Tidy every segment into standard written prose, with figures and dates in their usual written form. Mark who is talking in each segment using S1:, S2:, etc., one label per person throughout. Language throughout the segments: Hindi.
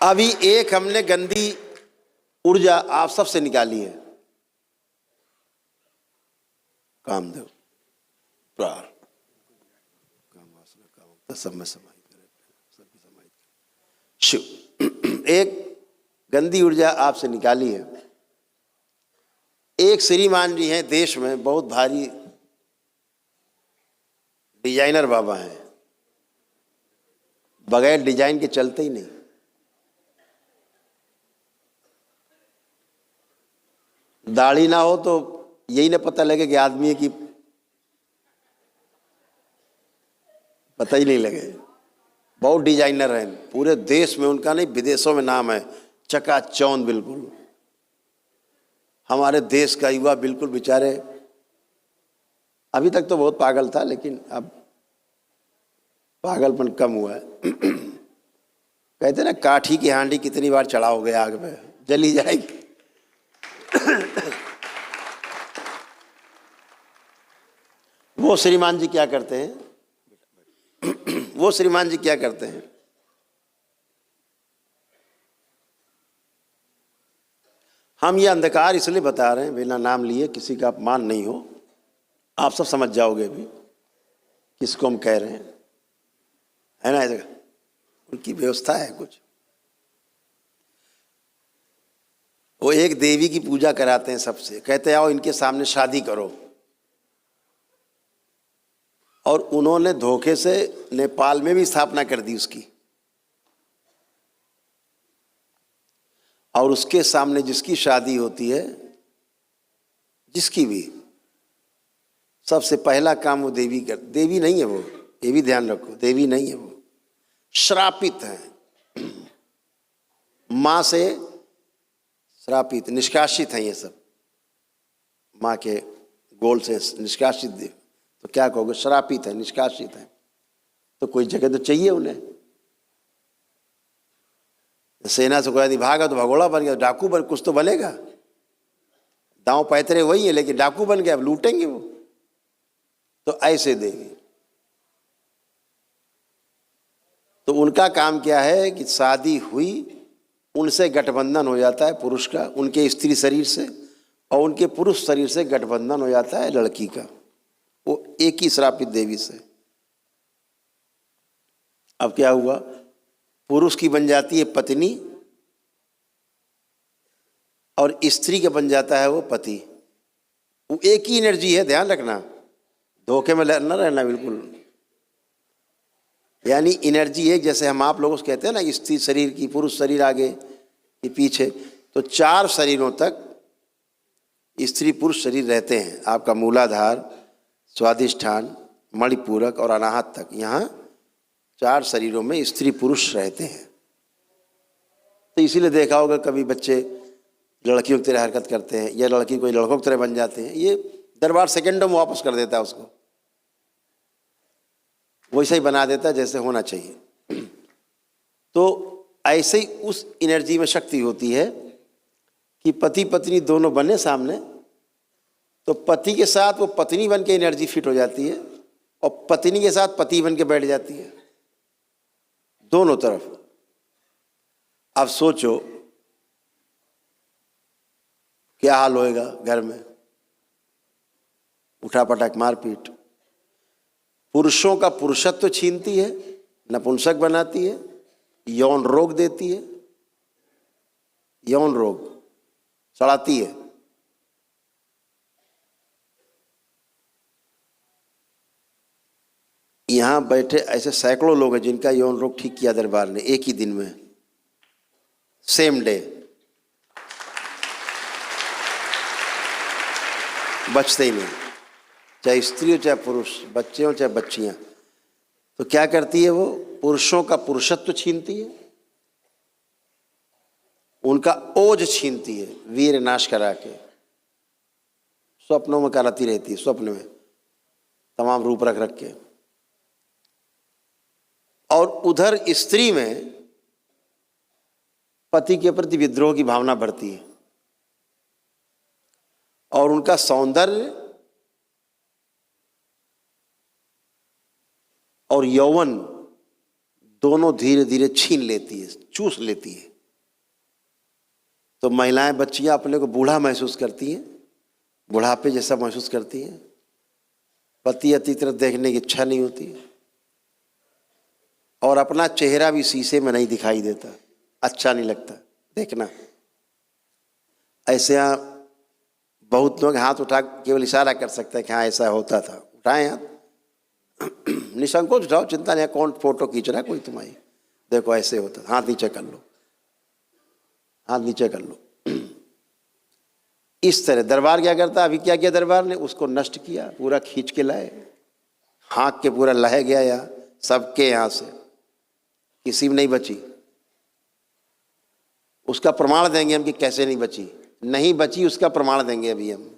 S1: अभी एक हमने गंदी ऊर्जा आप सबसे निकाली है। कामदेव प्रार काम वासना काम सब में समाहित करे, सबकी समाहित करे। शिव एक गंदी ऊर्जा आपसे निकाली है। एक श्रीमान जी हैं देश में, बहुत भारी डिजाइनर बाबा हैं, बगैर डिजाइन के चलते ही नहीं। दाढ़ी ना हो तो यही ना पता लगे कि आदमी है कि पता ही नहीं लगे। बहुत डिजाइनर हैं, पूरे देश में उनका नहीं विदेशों में नाम है, चकाचौंध बिल्कुल। हमारे देश का युवा बिल्कुल बेचारे, अभी तक तो बहुत पागल था लेकिन अब पागलपन कम हुआ है। कहते ना काठी की हांडी कितनी बार चढ़ाओगे आग में, जली जाएगी। वो श्रीमान जी क्या करते हैं? वो श्रीमान जी क्या करते हैं? हम ये अंधकार इसलिए बता रहे हैं, बिना नाम लिए, किसी का अपमान नहीं हो, आप सब समझ जाओगे भी किसको हम कह रहे हैं, है ना। जगह उनकी व्यवस्था है कुछ। वो एक देवी की पूजा कराते हैं सबसे, कहते हैं आओ इनके सामने शादी करो। और उन्होंने धोखे से नेपाल में भी स्थापना कर दी उसकी, और उसके सामने जिसकी शादी होती है, जिसकी भी, सबसे पहला काम वो देवी कर, देवी नहीं है वो, ये भी ध्यान रखो, देवी नहीं है वो, श्रापित है, मां से श्रापित, निष्कासित है ये सब, मां के गोल से निष्कासित देव। तो क्या कहोगे? श्रापित है, निष्कासित है। तो कोई जगह तो चाहिए उन्हें। सेना से कोई भागा तो भगोड़ा बन गया, डाकू बन, कुछ तो बनेगा। दांव पैतरे वही है लेकिन डाकू बन गया, अब लूटेंगे वो। तो ऐसे देवी, तो उनका काम क्या है कि शादी हुई, उनसे गठबंधन हो जाता है पुरुष का, उनके स्त्री शरीर से, और उनके पुरुष शरीर से गठबंधन हो जाता है लड़की का, वो एक ही श्रापित देवी से। अब क्या हुआ? पुरुष की बन जाती है पत्नी और स्त्री का बन जाता है वो पति। वो एक ही एनर्जी है, ध्यान रखना, धोखे में न रहना बिल्कुल। यानी एनर्जी एक, जैसे हम आप लोगों से कहते हैं ना स्त्री शरीर की, पुरुष शरीर आगे कि पीछे, तो 4 शरीरों तक स्त्री पुरुष शरीर रहते हैं। आपका मूलाधार, स्वादिष्ठान, मणिपूरक और अनाहत तक, यहाँ 4 शरीरों में स्त्री पुरुष रहते हैं। तो इसीलिए देखा होगा कभी बच्चे लड़कियों की तरह हरकत करते हैं या लड़की कोई लड़कों की तरह बन जाते हैं, ये दरबार सेकंडों में वापस कर देता है उसको, वैसे ही बना देता है जैसे होना चाहिए। तो ऐसे ही उस एनर्जी में शक्ति होती है कि पति पत्नी दोनों बने सामने, तो पति के साथ वो पत्नी बन के एनर्जी फिट हो जाती है और पत्नी के साथ पति बन के बैठ जाती है, दोनों तरफ। अब सोचो क्या हाल होएगा घर में, उठापटक मारपीट। पुरुषों का पुरुषत्व छीनती है, नपुंसक बनाती है, यौन रोग देती है, यौन रोग सड़ाती है। यहां बैठे ऐसे सैकड़ों लोग हैं जिनका यौन रोग ठीक किया दरबार ने एक ही दिन में, सेम डे, बचते ही नहीं, चाहे स्त्री हो चाहे पुरुष, बच्चे हो चाहे बच्चियां। तो क्या करती है वो? पुरुषों का पुरुषत्व छीनती है, उनका ओज छीनती है, वीर नाश करा के स्वप्नों में कराती रहती है, स्वप्न में तमाम रूप रख रख के। और उधर स्त्री में पति के प्रति विद्रोह की भावना बढ़ती है और उनका सौंदर्य और यौवन दोनों धीरे धीरे छीन लेती है, चूस लेती है। तो महिलाएं बच्चियां अपने को बूढ़ा महसूस करती हैं, बुढ़ापे जैसा महसूस करती हैं, पति अति तरह देखने की इच्छा नहीं होती, और अपना चेहरा भी शीशे में नहीं दिखाई देता, अच्छा नहीं लगता देखना। ऐसे यहाँ बहुत लोग हाथ उठा केवल इशारा कर सकते हैं कि हाँ ऐसा होता था, उठाएं हाथ, निसंकोच उठाओ, चिंता नहीं, कौन फोटो खींच रहा है कोई तुम्हारी, देखो ऐसे होता था, हाथ नीचे कर लो, हाथ नीचे कर लो। इस तरह दरबार क्या करता, अभी क्या किया दरबार ने, उसको नष्ट किया, पूरा खींच के लाए, हाँक के पूरा लह गया यहाँ सबके यहाँ से, किसी में नहीं बची। उसका प्रमाण देंगे हम कि कैसे नहीं बची, नहीं बची उसका प्रमाण देंगे अभी हम।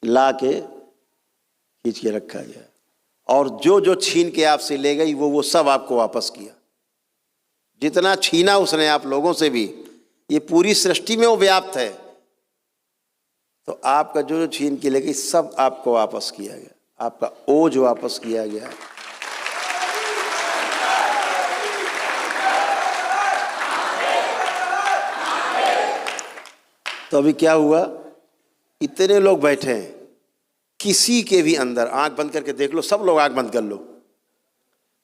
S1: ला के खींच के रखा गया, और जो जो छीन के आपसे ले गई वो सब आपको वापस किया। जितना छीना उसने आप लोगों से भी, ये पूरी सृष्टि में वो व्याप्त है, तो आपका जो जो छीन के ले गई सब आपको वापस किया गया, आपका ओज वापस किया गया। तो अभी क्या हुआ, इतने लोग बैठे हैं, किसी के भी अंदर, आंख बंद करके देख लो, सब लोग आंख बंद कर लो,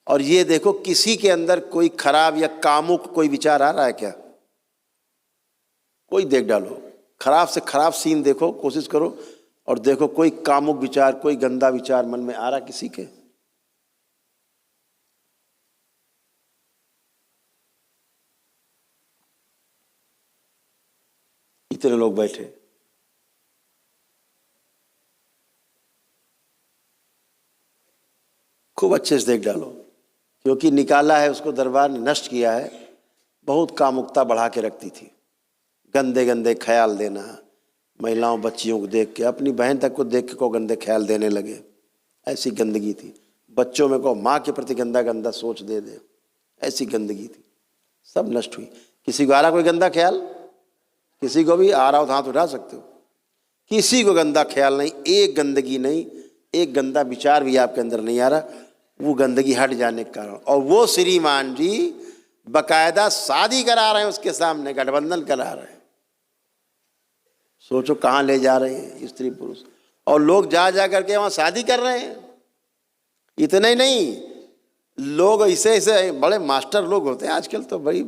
S1: और ये देखो किसी के अंदर कोई खराब या कामुक कोई विचार आ रहा है क्या? कोई देख डालो, खराब से खराब सीन देखो, कोशिश करो, और देखो कोई कामुक विचार, कोई गंदा विचार मन में आ रहा किसी के? इतने लोग बैठे, खूब अच्छे से देख डालो, क्योंकि निकाला है उसको दरबार ने, नष्ट किया है। बहुत कामुकता बढ़ा के रखती थी, गंदे गंदे ख्याल देना, महिलाओं बच्चियों को देख के, अपनी बहन तक को देख के को गंदे ख्याल देने लगे, ऐसी गंदगी थी। बच्चों में को माँ के प्रति गंदा गंदा सोच दे, ऐसी गंदगी थी, सब नष्ट हुई। किसी को आ रहा कोई गंदा ख्याल? किसी को भी आ रहा हो तो हाथ उठा सकते हो। किसी को गंदा ख्याल नहीं, एक गंदगी नहीं, एक गंदा विचार भी आपके अंदर नहीं आ रहा, वो गंदगी हट जाने के कारण। और वो श्रीमान जी बकायदा शादी करा रहे हैं उसके सामने, गठबंधन करा रहे हैं। सोचो कहाँ ले जा रहे हैं स्त्री पुरुष, और लोग जा जा करके वहाँ शादी कर रहे हैं। इतना ही नहीं, लोग ऐसे ऐसे बड़े मास्टर लोग होते हैं आजकल तो, बड़ी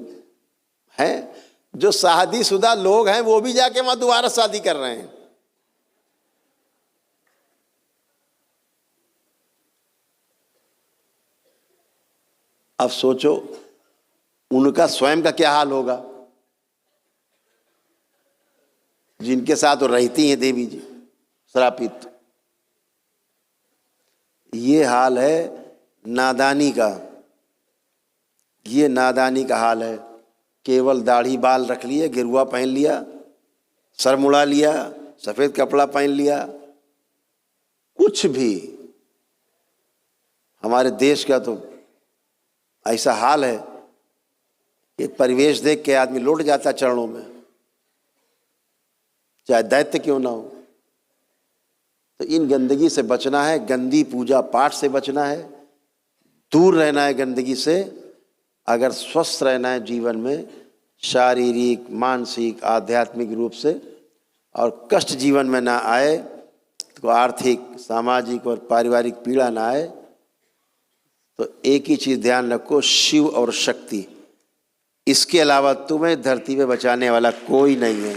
S1: हैं, जो शादीशुदा लोग हैं वो भी जाके वहाँ दोबारा शादी कर रहे हैं। अब सोचो उनका स्वयं का क्या हाल होगा, जिनके साथ वो रहती हैं देवी जी श्रापित। ये हाल है नादानी का, ये नादानी का हाल है। केवल दाढ़ी बाल रख लिए, गिरुआ पहन लिया, सर मुड़ा लिया, सफेद कपड़ा पहन लिया, कुछ भी। हमारे देश का तो ऐसा हाल है कि परिवेश देख के आदमी लौट जाता चरणों में, चाहे दैत्य क्यों ना हो। तो इन गंदगी से बचना है, गंदी पूजा पाठ से बचना है, दूर रहना है गंदगी से। अगर स्वस्थ रहना है जीवन में, शारीरिक मानसिक आध्यात्मिक रूप से, और कष्ट जीवन में ना आए, तो आर्थिक सामाजिक और पारिवारिक पीड़ा ना आए, तो एक ही चीज़ ध्यान रखो, शिव और शक्ति, इसके अलावा तुम्हें धरती पे बचाने वाला कोई नहीं है।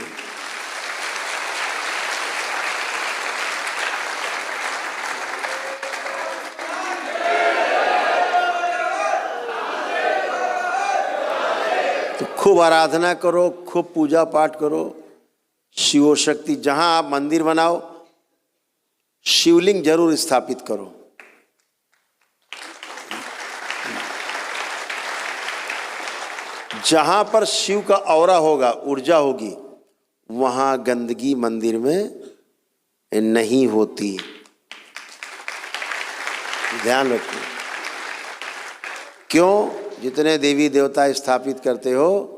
S1: तो खूब आराधना करो, खूब पूजा पाठ करो, शिव शक्ति। जहां आप मंदिर बनाओ, शिवलिंग जरूर स्थापित करो। जहां पर शिव का औरा होगा, ऊर्जा होगी, वहां गंदगी मंदिर में नहीं होती। ध्यान रखो। क्यों? जितने देवी देवता स्थापित करते हो,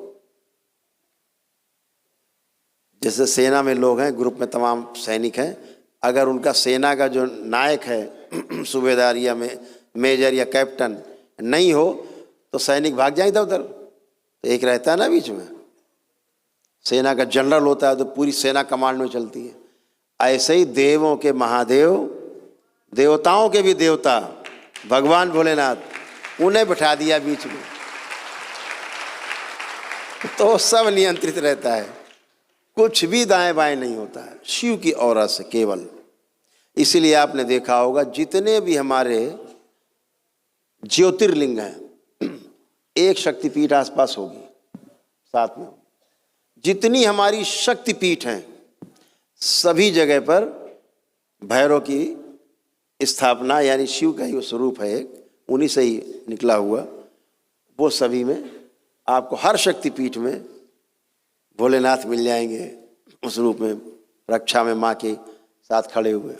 S1: जैसे सेना में लोग हैं, ग्रुप में तमाम सैनिक हैं, अगर उनका सेना का जो नायक है सूबेदार या मेजर या कैप्टन नहीं हो, तो सैनिक भाग जाए इधर उधर। तो एक रहता है ना बीच में, सेना का जनरल होता है तो पूरी सेना कमांड में चलती है। ऐसे ही देवों के महादेव, देवताओं के भी देवता भगवान भोलेनाथ, उन्हें बिठा दिया बीच में, तो सब नियंत्रित रहता है, कुछ भी दाएं बाएं नहीं होता है शिव की औरा से केवल। इसीलिए आपने देखा होगा जितने भी हमारे ज्योतिर्लिंग हैं, एक शक्तिपीठ आसपास होगी साथ में। जितनी हमारी शक्तिपीठ हैं सभी जगह पर भैरव की स्थापना, यानी शिव का ही वो स्वरूप है एक, उन्हीं से ही निकला हुआ, वो सभी में आपको हर शक्तिपीठ में भोलेनाथ मिल जाएंगे उस रूप में, रक्षा में माँ के साथ खड़े हुए।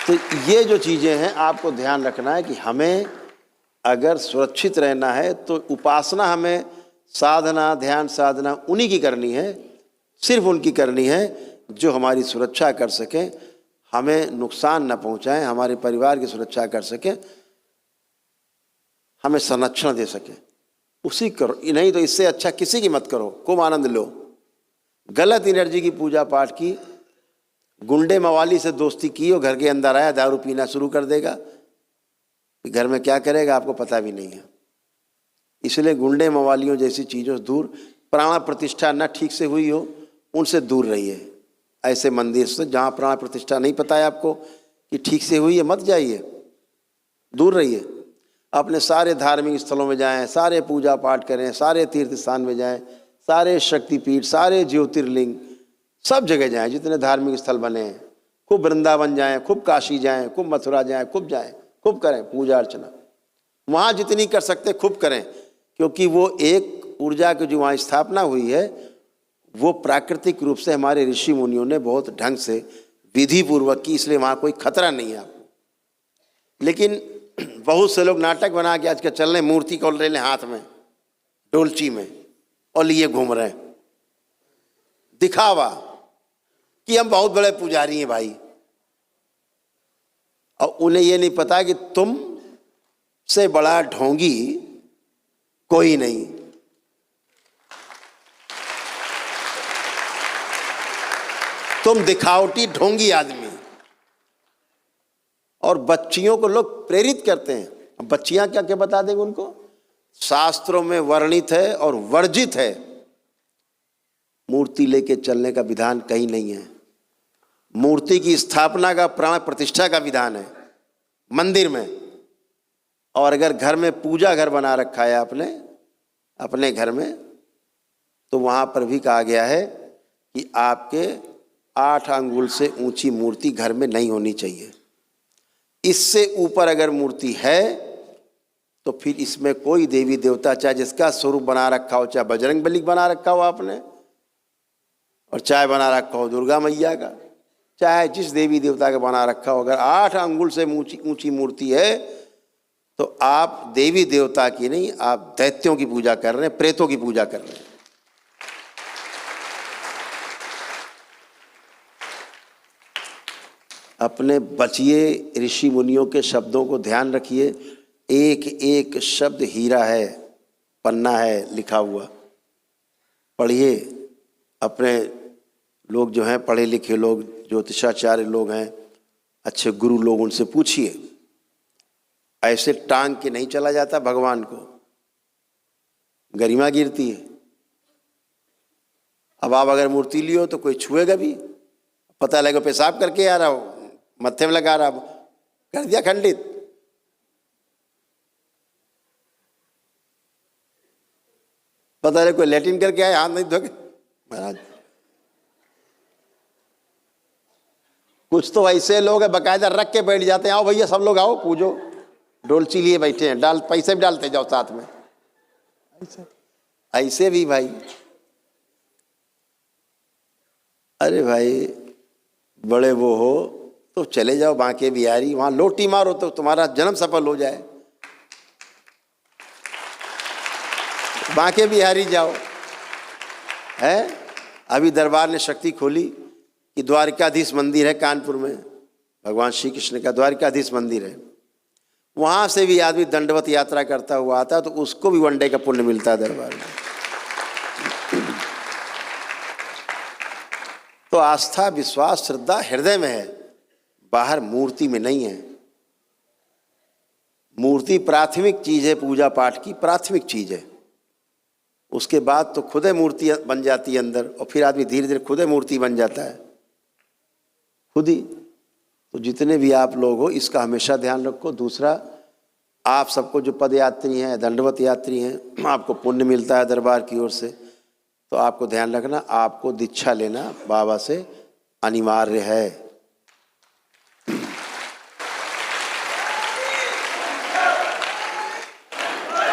S1: तो ये जो चीज़ें हैं आपको ध्यान रखना है कि हमें अगर सुरक्षित रहना है तो उपासना हमें साधना, ध्यान साधना उन्हीं की करनी है, सिर्फ उनकी करनी है जो हमारी सुरक्षा कर सकें, हमें नुकसान न पहुंचाएं, हमारे परिवार की सुरक्षा कर सकें, हमें संरक्षण दे सकें, उसी करो। नहीं तो इससे अच्छा किसी की मत करो, खूब आनंद लो। गलत एनर्जी की पूजा पाठ की, गुंडे मवाली से दोस्ती की और घर के अंदर आया दारू पीना शुरू कर देगा, घर में क्या करेगा आपको पता भी नहीं है। इसलिए गुंडे मवालियों जैसी चीज़ों से दूर, प्राण प्रतिष्ठा न ठीक से हुई हो उनसे दूर रहिए। ऐसे मंदिर से जहाँ प्राण प्रतिष्ठा नहीं पता है आपको कि ठीक से हुई है, मत जाइए, दूर रहिए। अपने सारे धार्मिक स्थलों में जाएं, सारे पूजा पाठ करें, सारे तीर्थ स्थान में जाएं, सारे शक्तिपीठ, सारे ज्योतिर्लिंग, सब जगह जाएं जितने धार्मिक स्थल बने हैं। खूब वृंदावन जाएं, खूब काशी जाएं, खूब मथुरा जाएं, खूब करें पूजा अर्चना, वहाँ जितनी कर सकते खूब करें, क्योंकि वो एक ऊर्जा की जो वहाँ स्थापना हुई है वो प्राकृतिक रूप से हमारे ऋषि मुनियों ने बहुत ढंग से विधि पूर्वक की, इसलिए वहाँ कोई खतरा नहीं है आपको। लेकिन बहुत से लोग नाटक बना के आज के चल रहे, मूर्ति को ले लें हाथ में डोलची में और लिए घूम रहे हैं, दिखावा कि हम बहुत बड़े पुजारी हैं भाई, और उन्हें ये नहीं पता कि तुम से बड़ा ढोंगी कोई नहीं। तुम दिखावटी ढोंगी आदमी। और बच्चियों को लोग प्रेरित करते हैं, अब बच्चियां क्या क्या बता देंगे उनको, शास्त्रों में वर्णित है और वर्जित है, मूर्ति लेके चलने का विधान कहीं नहीं है। मूर्ति की स्थापना का, प्राण प्रतिष्ठा का विधान है मंदिर में। और अगर घर में पूजा घर बना रखा है आपने अपने घर में, तो वहाँ पर भी कहा गया है कि आपके 8 अंगुल से ऊंची मूर्ति घर में नहीं होनी चाहिए। इससे ऊपर अगर मूर्ति है तो फिर इसमें कोई देवी देवता, चाहे जिसका स्वरूप बना रखा हो, चाहे बजरंग बली बना रखा हो आपने, और चाहे बना रखा हो दुर्गा मैया का, चाहे जिस देवी देवता का बना रखा हो, अगर 8 अंगुल से ऊंची मूर्ति है तो आप देवी देवता की नहीं, आप दैत्यों की पूजा कर रहे हैं, प्रेतों की पूजा कर रहे हैं। अपने बचिए ऋषि मुनियों के शब्दों को ध्यान रखिए, एक एक शब्द हीरा है, पन्ना है लिखा हुआ, पढ़िए। अपने लोग जो हैं पढ़े लिखे लोग, ज्योतिषाचार्य लोग हैं, अच्छे गुरु लोग, उनसे पूछिए। ऐसे टांग के नहीं चला जाता भगवान को, गरिमा गिरती है। अब आप अगर मूर्ति लियो तो कोई छुएगा भी, पता लगे पेशाब करके आ रहा हो, मत्थे में लगा रहा, कर दिया खंडित। पता लगे कोई लैट्रिन करके आए, हाथ नहीं धोके महाराज। कुछ तो ऐसे लोग हैं बकायदा रख के बैठ जाते हैं, आओ भैया सब लोग आओ पूजो, डोलची लिए बैठे हैं, डाल पैसे भी डालते जाओ साथ में। ऐसे भी भाई, अरे भाई बड़े वो हो तो चले जाओ बांके बिहारी, वहां लोटी मारो तो तुम्हारा जन्म सफल हो जाए। बांके बिहारी जाओ है। अभी दरबार ने शक्ति खोली कि द्वारिकाधीश मंदिर है कानपुर में, भगवान श्री कृष्ण का द्वारिकाधीश मंदिर है, वहाँ से भी आदमी दंडवत यात्रा करता हुआ आता है तो उसको भी 1 डे का पुण्य मिलता है दरबार में। तो आस्था, विश्वास, श्रद्धा हृदय में है, बाहर मूर्ति में नहीं है। मूर्ति प्राथमिक चीज है, पूजा पाठ की प्राथमिक चीज है। उसके बाद तो खुद मूर्ति बन जाती है अंदर, और फिर आदमी धीरे धीरे खुद मूर्ति बन जाता है, खुद ही। तो जितने भी आप लोग हो इसका हमेशा ध्यान रखो। दूसरा, आप सबको जो पद यात्री हैं, दंडवत यात्री हैं, आपको पुण्य मिलता है दरबार की ओर से। तो आपको ध्यान रखना, आपको दीक्षा लेना बाबा से अनिवार्य है।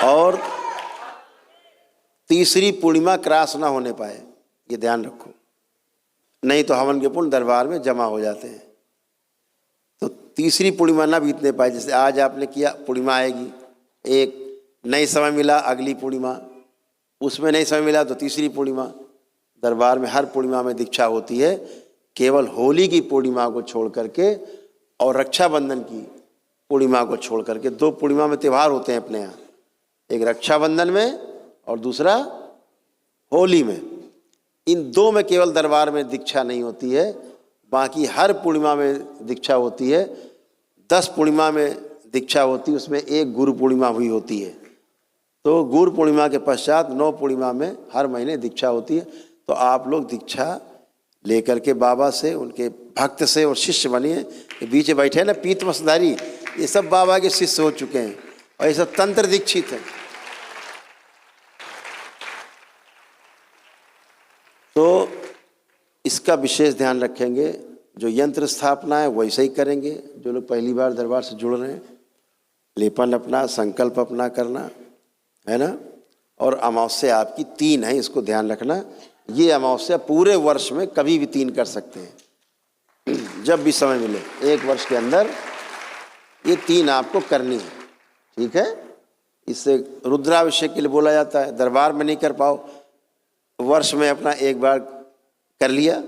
S1: और तीसरी पूर्णिमा क्रॉस ना होने पाए, ये ध्यान रखो, नहीं तो हवन के पुण्य दरबार में जमा हो जाते हैं। तो तीसरी पूर्णिमा ना बीतने पाए। जैसे आज आपने किया, पूर्णिमा आएगी, एक नई समय मिला, अगली पूर्णिमा, उसमें नहीं समय मिला तो तीसरी पूर्णिमा। दरबार में हर पूर्णिमा में दीक्षा होती है, केवल होली की पूर्णिमा को छोड़ करके और रक्षाबंधन की पूर्णिमा को छोड़ करके। 2 पूर्णिमा में त्यौहार होते हैं अपने यहाँ, एक रक्षाबंधन में और दूसरा होली में। इन 2 में केवल दरबार में दीक्षा नहीं होती है, बाकी हर पूर्णिमा में दीक्षा होती है। 10 पूर्णिमा में दीक्षा होती है, उसमें एक गुरु पूर्णिमा हुई होती है। तो गुरु पूर्णिमा के पश्चात 9 पूर्णिमा में हर महीने दीक्षा होती है। तो आप लोग दीक्षा लेकर के बाबा से, उनके भक्त से और शिष्य बनिए। ये बीच बैठे हैं ना पीत वस्त्रधारी, ये सब बाबा के शिष्य हो चुके हैं और ये सब तंत्र दीक्षित हैं। तो इसका विशेष ध्यान रखेंगे। जो यंत्र स्थापना है वैसे ही करेंगे। जो लोग पहली बार दरबार से जुड़ रहे हैं, लेपन अपना, संकल्प अपना करना है ना। और अमावस्या आपकी 3 है, इसको ध्यान रखना। ये अमावस्या पूरे वर्ष में कभी भी 3 कर सकते हैं, जब भी समय मिले, 1 वर्ष के अंदर ये 3 आपको करनी है, ठीक है। इससे रुद्राभिषेक के लिए बोला जाता है। दरबार में नहीं कर पाओ, वर्ष में अपना एक बार कर लिया,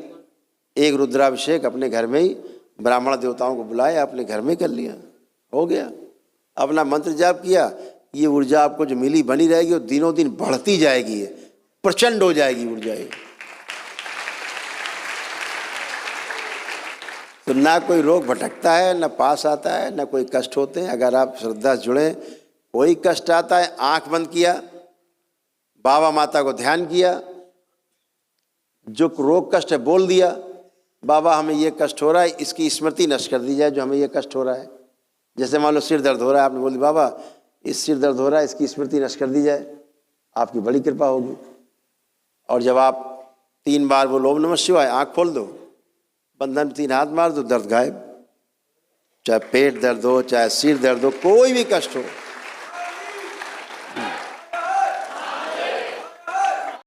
S1: एक रुद्राभिषेक अपने घर में ही, ब्राह्मण देवताओं को बुलाया, अपने घर में कर लिया, हो गया। अपना मंत्र जाप किया, ये ऊर्जा आपको जो मिली बनी रहेगी और दिनों दिन बढ़ती जाएगी, प्रचंड हो जाएगी ऊर्जा ये। तो ना कोई रोग भटकता है, ना पास आता है, ना कोई कष्ट होते हैं। अगर आप श्रद्धा से जुड़े, कोई कष्ट आता है, आंख बंद किया, बाबा माता को ध्यान किया, जो रोग कष्ट है बोल दिया, बाबा हमें ये कष्ट हो रहा है, इसकी स्मृति नष्ट कर दी जाए जो हमें ये कष्ट हो रहा है। जैसे मान लो सिर दर्द हो रहा है, आपने बोल दिया बाबा इस सिर दर्द हो रहा है, इसकी स्मृति नष्ट कर दी जाए, आपकी बड़ी कृपा होगी। और जब आप 3 बार बोलो ओम नमः शिवाय, आँख खोल दो, बंधन में 3 हाथ मार दो, दर्द गायब। चाहे पेट दर्द हो, चाहे सिर दर्द हो, कोई भी कष्ट हो,